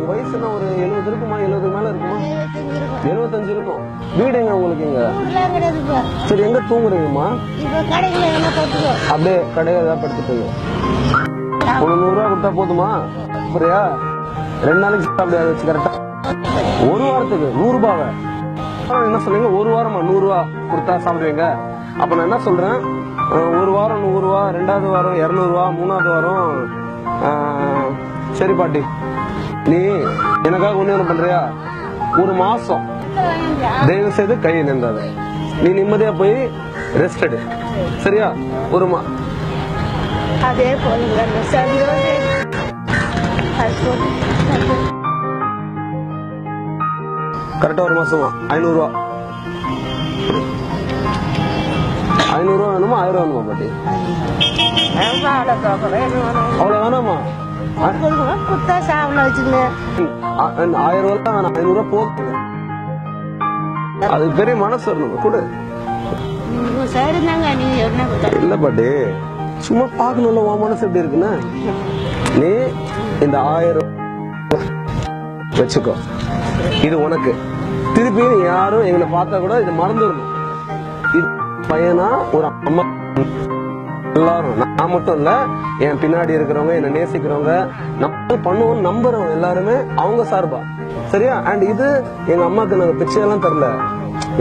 வயசு என்ன ஒரு 70 இருக்குமா? 70 மேல இருக்குமா? 75 இருக்கும். வீடு எங்க உங்களுக்கு? எங்க சரி, எங்க தூங்குறீங்கம்மா? அப்படியே கடையில தான் படுத்துட்டு உங்களுக்கு 100 ரூபா கொடுத்தா போதுமா? புரியா? 2 நாளைக்கு அப்படியே வச்சு கரெக்டா ஒரு வாரத்துக்கு 100 ரூபாவை என்ன சொல்றீங்க? ஒரு வாரமா 100 ரூபா கொடுத்தா சாப்பிடுவீங்க? அப்ப நான் என்ன சொல்றேன், ஒரு வாரம் 100 ரூபா, 2வது வாரம் 200 ரூபா, 3வது வாரம் சரி பாட்டி, நீ எனக்காக ஒண்ணு பண்றியா? ஒரு மாசம் தயவு செய்து கையை நின்றாத. நீ நிம்மதியா போய் ரெஸ்ட் எடு, சரியா? அதே போல கரெக்டா ஒரு மாசமா 500 ரூபா. 500 ரூபா வேணுமா? 1000 ரூபா வேணுமா பாட்டி? அவ்வளவு வேணாமா? 1000 ரூபா வச்சுக்கேன். 1000 ரூபா தான் வேணாம், 500 ரூபா போதும். அதுக்கு பெரிய மனசு வரணும் கூட. இல்ல பாட்டி, சும்மா பாக்கணும்ல உன் மனசு எப்படி இருக்குன்னு. நீ இந்த 1000 வச்சுக்கோ, இது உனக்கு. திருப்பி யாரும் எங்களை பார்த்தா கூட இது மறந்துடணும். இது பையனா ஒரு அம்மா எல்லாரும், நான் மட்டும் இல்ல, என் பின்னாடி இருக்கிறவங்க, என்ன நேசிக்கிறவங்க, நம்ம பண்ணுவோம் நம்புறவங்க எல்லாருமே அவங்க சார்பா, சரியா? அண்ட் இது எங்க அம்மாக்கு நாங்க பிச்சையெல்லாம் தரல,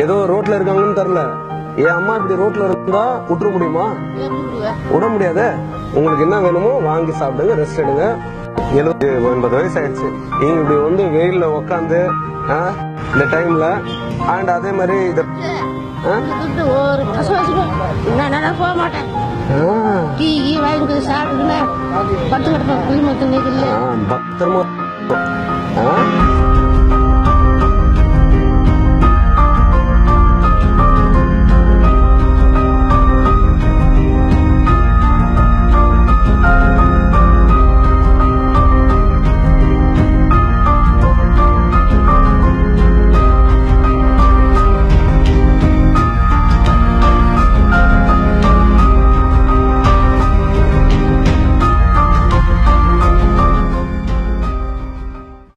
ஏதோ ரோட்ல இருக்காங்கன்னு தரல. என் அம்மா இப்படி ரோட்ல இருந்தா விட்டுற முடியுமா? விட முடியாத. உங்களுக்கு என்ன வேணுமோ வாங்கி சாப்பிடுங்க, ரெஸ்ட் எடுங்க. 70-80 வயசு ஆயிடுச்சு. நீங்க இப்படி வந்து வெயில்ல உக்காந்து இந்த டைம்ல, அண்ட் அதே மாதிரி இத ஒரு மாசம் போக மாட்டேன். டீ வாங்கி சாப்பிட்டு பத்து கிடப்பேன். பத்திரமா